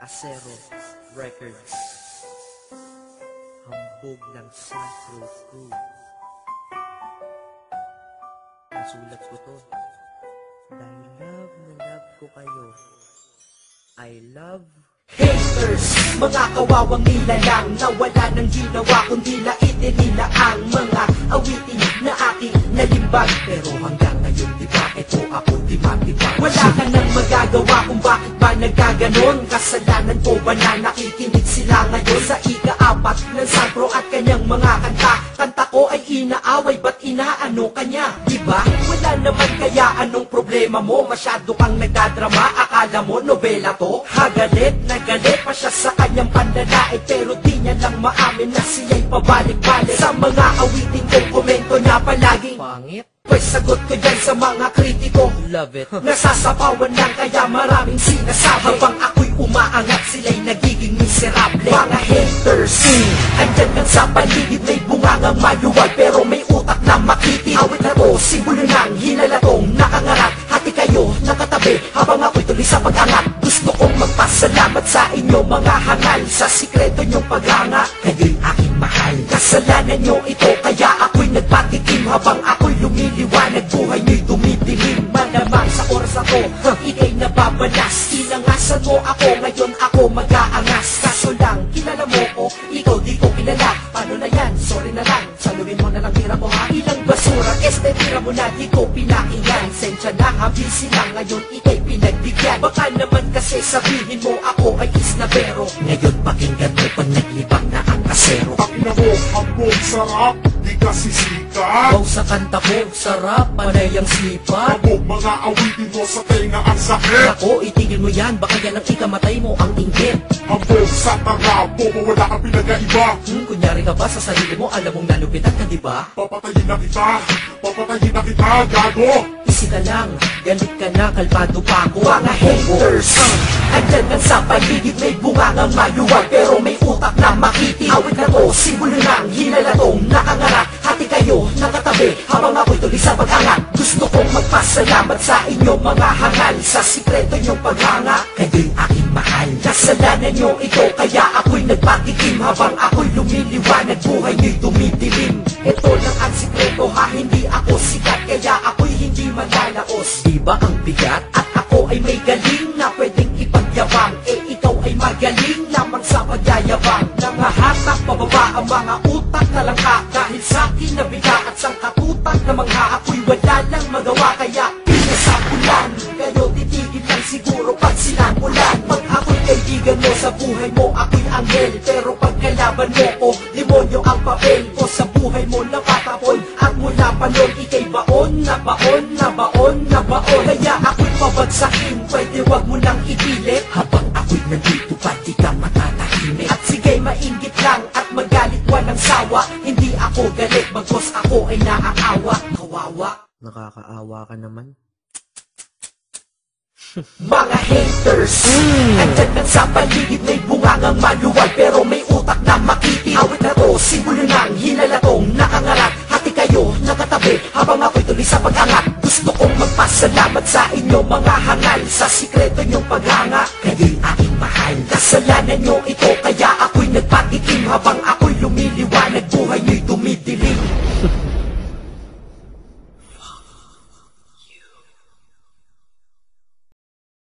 Acero Records. Hambog ng Santro Crew. Nasulat ko to dahil love na love ko kayo. I love haters, mga kawawang nilalang na wala nang ginawa kundi laitin nila ang mga awitin na aking nalimbag. Pero hanggang ngayon di ba ito ako di matibag. Wala ka nang magagawa kung bakit ba nagkaganon. Kasalanan ko ba na nakikinig sila ngayon sa ika-4 ng Santro at kanyang mga kanta? Kanta ko ay inaaway, ba't inaano kanya? Diba? Wala naman kaya anong problema mo? Masyado kang nagdadrama, akala mo nobela to? Hagalit, nagalit pa siya sa kanyang panlalait, pero di niya lang maamin na siya'y pabalik-balik sa mga awitin kong komento niya palaging pangit. Pwes sagot ko dyan sa mga kritiko, Love it. nasasapawan lang kaya maraming sinasabi. Habang ako'y umaangat sila'y nagiging miserable. Mga haters, andyan lang sa paligid, may bungangang maluwag pero may utak na makiti. Awit na to, simbolo ng hinalatong nakangarat. Hati kayo nakatabi habang ako'y tuloy sa pag-angat. Gusto kong magpasalamat sa inyo mga hangal sa sikreto niyong paghanga. Kayo'y aking mahal, kasalanan niyo ito kaya ako'y nagpatikim habang ako'y lumiliwanag. Buhay niyo'y dumidilim, malamang sa oras na to ika'y nababalas. Inangasan mo ako, ngayon ako mag-aangas. Kaso lang, kilala mo ko, ikaw di ko kilala. Paano na yan? Sorry na lang, saluhin mo na lang tira mo ha. Ilang basura, tira mo na di ko pinakinggan. Sensya na ha, busy lang ngayon ika'y pinagbigyan. Baka naman kasi sabihin mo ako ay isnabero. Ngayon pakinggan mo pag naglibang na ang kasero. Pakina mo, hambog, sarap, di ka sisikat. Baw sa kanta ko, sarap, panay ang sipat. Hambog, mga awitin mo sa tenga ang sakit. Ako, itigil mo yan, baka yan ang ikamatay mo ang inggit. Hambog sa tarabo mo, wala kang pinagaiba. Kunyari ka ba sa sarili mo, alam mong nalupitan ka diba? Papatayin na kita, gago. Isi ka lang, galit ka na, kalpado pa ako. Mga haters, andyan lang sa paligid, may bungangang maluwag pero may utak na makiti. Awit na to, simbolo ng hinalatong nakangarat. Hati kayo nakatabi habang ako'y tuloy sa pag-angat. Gusto kong magpasalamat sa inyo mga hangal sa sikreto niyong paghanga. Kayo'y aking mahal, kasalanan niyo ito kaya ako'y nagpatikim habang ako'y lumiliwanag. Buhay niyo'y dumidilim. Ito lang ang sikreto ha, hindi ako sikat kaya ako'y hindi malalaos. Diba ang bigat? At ako ay may galing na pwedeng ipagyabang. Ikaw ay magaling lamang sa pagyayabang. Nangahatak pababa ang mga utak na langka. Dahil sa akin nabiga at sang katutak na mga ako'y wala lang magawa kaya pinasapulan. Kayo titigil lang siguro pag sinamulan. Pag ako'y kaibigan mo sa buhay mo, ako'y anghel. Pero pag kalaban mo ko, demonyo ang papel ko sa buhay mo na patapon. At mula pa nun, ika'y baon na baon na baon na baon. Kaya ako'y pabagsakin, pwede wag mo nang ipilit. Habang ako'y nandito pa, di ka matatahimik. At sige, mainggit lang at magalit walang sawa. Hindi ako galit, bagos ako ay naaawa. Kawawa. Nakakaawa ka naman. Mga haters, andyan lang sa paligid, may bungangang maluwag pero may utak na makiti. Awit na to, simbolo ng hinalatong nakangarat. Hati kayo nakatabi habang ako'y tuloy sa pag-angat. Gusto kong magpasalamat sa inyo mga hangal sa sikreto niyong paghanga. Kayo'y aking mahal, kasalanan niyo ito kaya ako'y nagpatikim habang